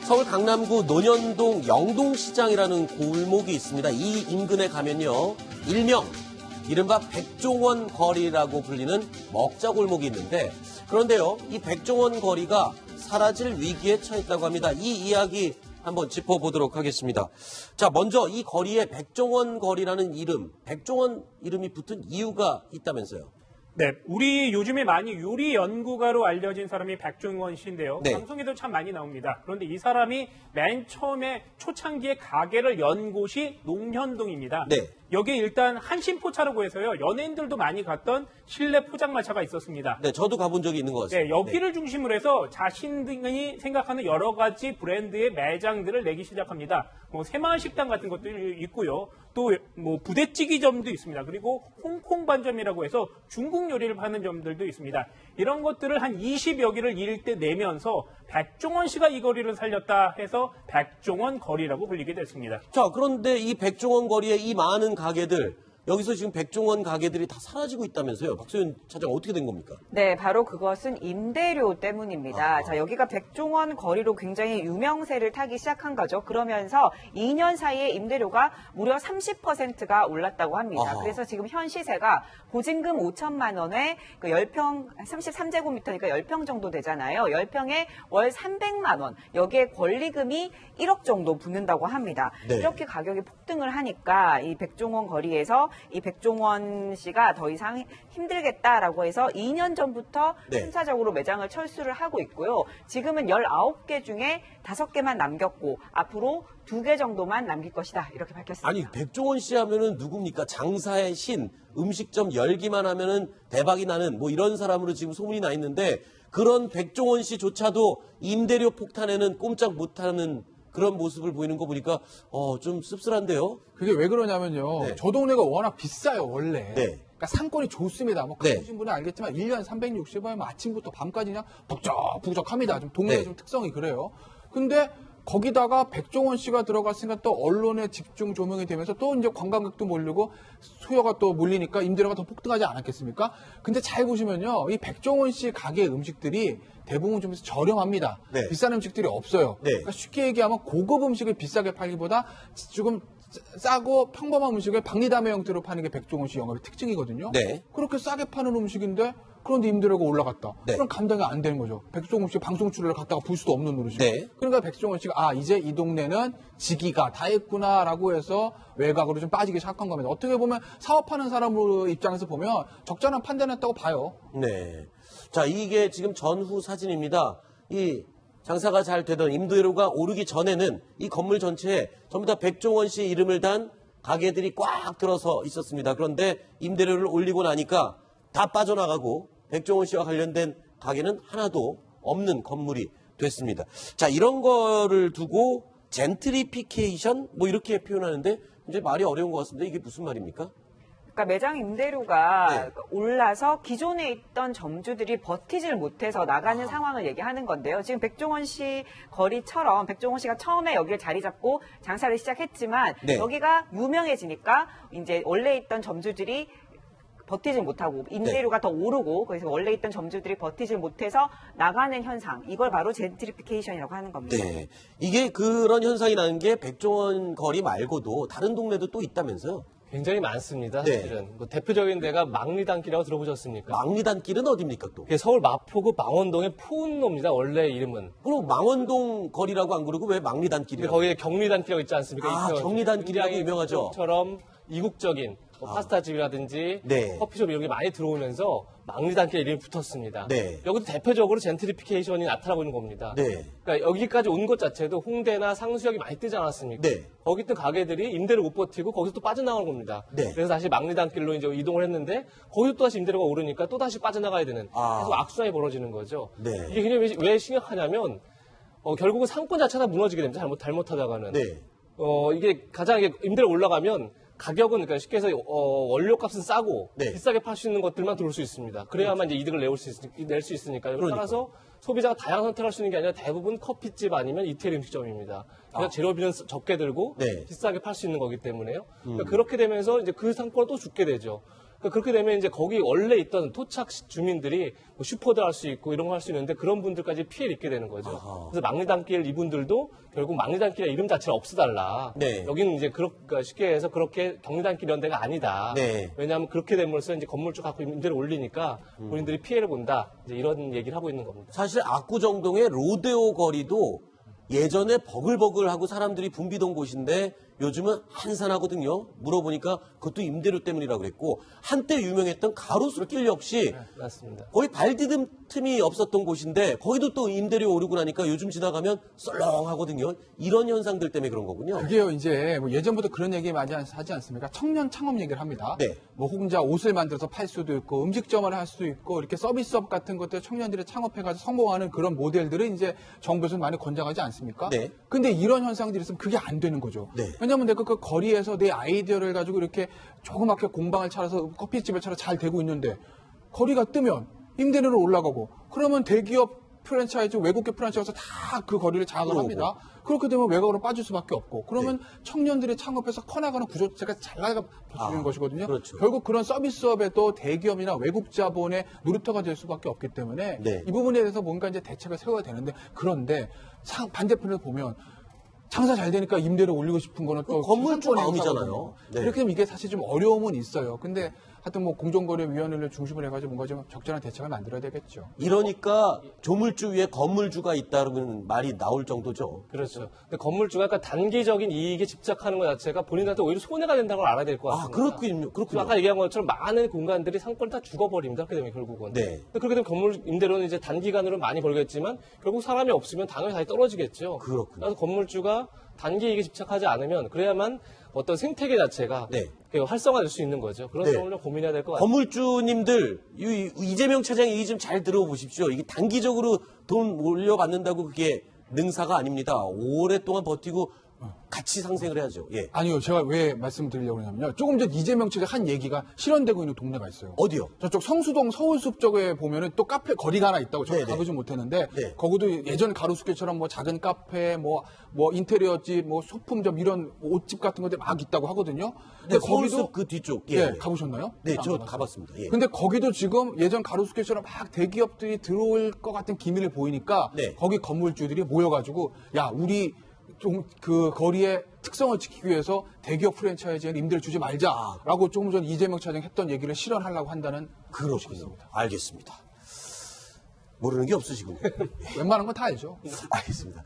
서울 강남구 논현동 영동시장이라는 골목이 있습니다. 이 인근에 가면요, 일명 이른바 백종원 거리라고 불리는 먹자골목이 있는데, 그런데요, 이 백종원 거리가 사라질 위기에 처했다고 합니다. 이 이야기 한번 짚어보도록 하겠습니다. 자, 먼저 이 거리에 백종원 거리라는 이름, 백종원 이름이 붙은 이유가 있다면서요? 네, 우리 요즘에 많이 요리 연구가로 알려진 사람이 백종원 씨인데요. 네. 방송에도 참 많이 나옵니다. 그런데 이 사람이 맨 처음에 초창기에 가게를 연 곳이 농현동입니다. 네. 여기에 일단 한신포차라고 해서요, 연예인들도 많이 갔던 실내 포장마차가 있었습니다. 네, 저도 가본 적이 있는 것 같습니다. 네, 여기를 중심으로 해서 자신들이 생각하는 여러 가지 브랜드의 매장들을 내기 시작합니다. 뭐 새마을 식당 같은 것도 있고요. 또 뭐 부대찌개점도 있습니다. 그리고 홍콩 반점이라고 해서 중국 요리를 파는 점들도 있습니다. 이런 것들을 한 20여 개를 일대 내면서 백종원 씨가 이 거리를 살렸다 해서 백종원 거리라고 불리게 됐습니다. 자, 그런데 이 백종원 거리에 이 많은 가게들, 여기서 지금 백종원 가게들이 다 사라지고 있다면서요? 박소연 차장, 어떻게 된 겁니까? 네, 바로 그것은 임대료 때문입니다. 아. 자, 여기가 백종원 거리로 굉장히 유명세를 타기 시작한 거죠. 그러면서 2년 사이에 임대료가 무려 30%가 올랐다고 합니다. 아하. 그래서 지금 현 시세가 보증금 5천만 원에 그 10평, 33제곱미터니까 10평 정도 되잖아요. 10평에 월 300만 원. 여기에 권리금이 1억 정도 붙는다고 합니다. 네. 이렇게 가격이 폭등을 하니까 이 백종원 거리에서 이 백종원 씨가 더 이상 힘들겠다라고 해서 2년 전부터 네. 순차적으로 매장을 철수를 하고 있고요. 지금은 19개 중에 5개만 남겼고 앞으로 2개 정도만 남길 것이다. 이렇게 밝혔습니다. 아니, 백종원 씨 하면은 누굽니까? 장사의 신, 음식점 열기만 하면은 대박이 나는 뭐 이런 사람으로 지금 소문이 나 있는데, 그런 백종원 씨조차도 임대료 폭탄에는 꼼짝 못하는 그런 모습을 보이는 거 보니까 좀 씁쓸한데요. 그게 왜 그러냐면요. 네. 저 동네가 워낙 비싸요, 원래. 네. 그러니까 상권이 좋습니다. 뭐 네. 가보신 분은 알겠지만 1년 360원 아침부터 밤까지 그냥 북적북적합니다. 좀 동네가 네. 좀 특성이 그래요. 근데 거기다가 백종원 씨가 들어갔으니까 또 언론에 집중 조명이 되면서 또 이제 관광객도 몰리고 수요가 또 몰리니까 임대료가 더 폭등하지 않았겠습니까? 근데 잘 보시면요. 이 백종원 씨 가게 음식들이 대부분 좀 저렴합니다. 네. 비싼 음식들이 없어요. 네. 그러니까 쉽게 얘기하면 고급 음식을 비싸게 팔기보다 조금 싸고 평범한 음식을 박리담의 형태로 파는 게 백종원 씨 영업의 특징이거든요. 네. 그렇게 싸게 파는 음식인데 그런데 임대료가 올라갔다. 네. 그럼 감당이 안 되는 거죠. 백종원 씨 방송 출연을 갖다가 볼 수도 없는 노릇이죠. 네. 그러니까 백종원 씨가 이제 이 동네는 지기가 다 했구나라고 해서 외곽으로 좀 빠지기 시작한 겁니다. 어떻게 보면 사업하는 사람으로 입장에서 보면 적절한 판단했다고 봐요. 네. 자, 이게 지금 전후 사진입니다. 이 장사가 잘 되던, 임대료가 오르기 전에는 이 건물 전체에 전부 다 백종원 씨 이름을 단 가게들이 꽉 들어서 있었습니다. 그런데 임대료를 올리고 나니까 다 빠져나가고 백종원 씨와 관련된 가게는 하나도 없는 건물이 됐습니다. 자, 이런 거를 두고 젠트리피케이션 뭐 이렇게 표현하는데 이제 말이 어려운 것 같습니다. 이게 무슨 말입니까? 그러니까 매장 임대료가 네. 올라서 기존에 있던 점주들이 버티질 못해서 나가는 상황을 얘기하는 건데요. 지금 백종원 씨 거리처럼 백종원 씨가 처음에 여기를 자리 잡고 장사를 시작했지만 네. 여기가 유명해지니까 이제 원래 있던 점주들이 버티질 못하고 임대료가 더 오르고 그래서 원래 있던 점주들이 버티질 못해서 나가는 현상, 이걸 바로 젠트리피케이션이라고 하는 겁니다. 네. 이게 그런 현상이 나는 게 백종원 거리 말고도 다른 동네도 또 있다면서요? 굉장히 많습니다. 네. 사실은. 뭐 대표적인 데가 망리단길이라고 들어보셨습니까? 망리단길은 어딥니까 또? 그게 서울 마포구 망원동의 푸운로입니다. 원래 이름은. 그럼 망원동 거리라고 안 그러고 왜 근데 망리단길이라고? 거기에 경리단길이라고 있지 않습니까? 아, 경리단길이라고 굉장히 유명하죠. 처럼 이국적인 뭐 파스타집이라든지 네. 커피숍 이런 게 많이 들어오면서 망리단길 이름이 붙었습니다. 네. 여기도 대표적으로 젠트리피케이션이 나타나고 있는 겁니다. 네. 그러니까 여기까지 온 것 자체도 홍대나 상수역이 많이 뜨지 않았습니까? 네. 거기 있던 가게들이 임대를 못 버티고 거기서 또 빠져나가는 겁니다. 네. 그래서 다시 망리단길로 이제 이동을 했는데 거기서 또 다시 임대료가 오르니까 또 다시 빠져나가야 되는 계속 악순환이 벌어지는 거죠. 네. 이게 굉장히 왜 심각하냐면 결국은 상권 자체가 무너지게 됩니다. 잘못하다가는. 네. 이게 가장 임대료 올라가면 가격은 그러니까 쉽게 해서 원료값은 싸고 네. 비싸게 팔 수 있는 것들만 들어올 수 있습니다. 그래야만 이제 이득을 낼 수 있으니까요. 그러니까. 따라서 소비자가 다양한 선택을 할 수 있는 게 아니라 대부분 커피집 아니면 이태리 음식점입니다. 그래서 재료비는 적게 들고 네. 비싸게 팔 수 있는 거기 때문에요. 그러니까 그렇게 되면서 이제 그 상권을 또 죽게 되죠. 그러니까 그렇게 되면 이제 거기 원래 있던 토착 주민들이 뭐 슈퍼도 할 수 있고 이런 거 할 수 있는데 그런 분들까지 피해를 입게 되는 거죠. 아하. 그래서 막리단길 이분들도 결국 막리단길의 이름 자체를 없애달라. 네. 여기는 이제 그러니까 쉽게 해서 그렇게 경리단길 이런 데가 아니다. 네. 왜냐하면 그렇게 됨으로써 이제 건물주 갖고 임대를 올리니까 본인들이 피해를 본다. 이제 이런 얘기를 하고 있는 겁니다. 사실 압구정동의 로데오 거리도 예전에 버글버글하고 사람들이 붐비던 곳인데 요즘은 한산하거든요. 물어보니까 그것도 임대료 때문이라고 그랬고 한때 유명했던 가로수길 역시 맞습니다. 거의 발 디딜 틈이 없었던 곳인데 거기도 또 임대료 오르고 나니까 요즘 지나가면 썰렁하거든요. 이런 현상들 때문에 그런 거군요. 그게요, 이제 뭐 예전부터 그런 얘기 많이 하지 않습니까? 청년 창업 얘기를 합니다. 네. 뭐 혼자 옷을 만들어서 팔 수도 있고 음식점을 할 수도 있고 이렇게 서비스업 같은 것들 청년들이 창업해가지고 성공하는 그런 모델들을 이제 정부에서 많이 권장하지 않습니까? 네. 근데 이런 현상들이 있으면 그게 안 되는 거죠. 네. 왜냐하면 내가 그 거리에서 내 아이디어를 가지고 이렇게 조그맣게 공방을 차려서 커피집을 차려 잘 되고 있는데 거리가 뜨면 임대료는 올라가고 그러면 대기업 프랜차이즈 외국계 프랜차이즈에서 다 그 거리를 장악을 합니다. 그렇게 되면 외곽으로 빠질 수밖에 없고 그러면 청년들이 창업해서 커나가는 구조 자체가 잘 나가는 것이거든요. 그렇죠. 결국 그런 서비스업에도 대기업이나 외국 자본의 놀이터가 될 수밖에 없기 때문에 네. 이 부분에 대해서 뭔가 이제 대책을 세워야 되는데 그런데 반대편을 보면 장사 잘 되니까 임대료 올리고 싶은 거는 또 건물주 기득권의 마음이잖아요. 행사거든요. 네. 이렇게 되면 이게 사실 좀 어려움은 있어요. 근데 하여튼 뭐 공정거래위원회를 중심으로 해가지고 뭔가 좀 적절한 대책을 만들어야 되겠죠. 이러니까 조물주 위에 건물주가 있다는 말이 나올 정도죠. 그렇죠. 근데 건물주가 약간 단기적인 이익에 집착하는 것 자체가 본인한테 오히려 손해가 된다는 걸 알아야 될 것 아, 같습니다. 그렇군요. 그렇군요. 아까 얘기한 것처럼 많은 공간들이 상권이 다 죽어버립니다. 그렇게 되면 결국은. 네. 근데 그렇게 되면 건물 임대료는 이제 단기간으로 많이 벌겠지만 결국 사람이 없으면 당연히 다시 떨어지겠죠. 그렇군요. 그래서 건물주가 단기 이익에 집착하지 않으면 그래야만 어떤 생태계 자체가 네. 활성화될 수 있는 거죠. 그런 네. 점을 좀 고민해야 될 것 같아요. 건물주님들 이재명 차장 얘기 좀 잘 들어보십시오. 이게 단기적으로 돈 올려받는다고 그게 능사가 아닙니다. 오랫동안 버티고 같이 상생을 해야죠. 예. 아니요, 제가 왜 말씀드리려고 하냐면요. 조금 전 이재명 측이 한 얘기가 실현되고 있는 동네가 있어요. 어디요? 저쪽 성수동 서울숲 쪽에 보면은 또 카페 거리가 하나 있다고 저도 네네. 가보지 못했는데 네. 거기도 예전 가로수길처럼 뭐 작은 카페, 뭐 인테리어집, 뭐 소품점 이런 옷집 같은 것들 막 있다고 하거든요. 네, 서울숲 그 뒤쪽. 예. 예, 가보셨나요? 네, 안 저 가봤어요. 가봤습니다. 예. 근데 거기도 지금 예전 가로수길처럼 막 대기업들이 들어올 것 같은 기미를 보이니까 네. 거기 건물주들이 모여가지고 야 우리 좀 그 거리의 특성을 지키기 위해서 대기업 프랜차이즈에 임대를 주지 말자라고 조금 전 이재명 차장이 했던 얘기를 실현하려고 한다는 그렇군요. 알겠습니다. 모르는 게 없으시군요. 웬만한 건 다 알죠. 알겠습니다.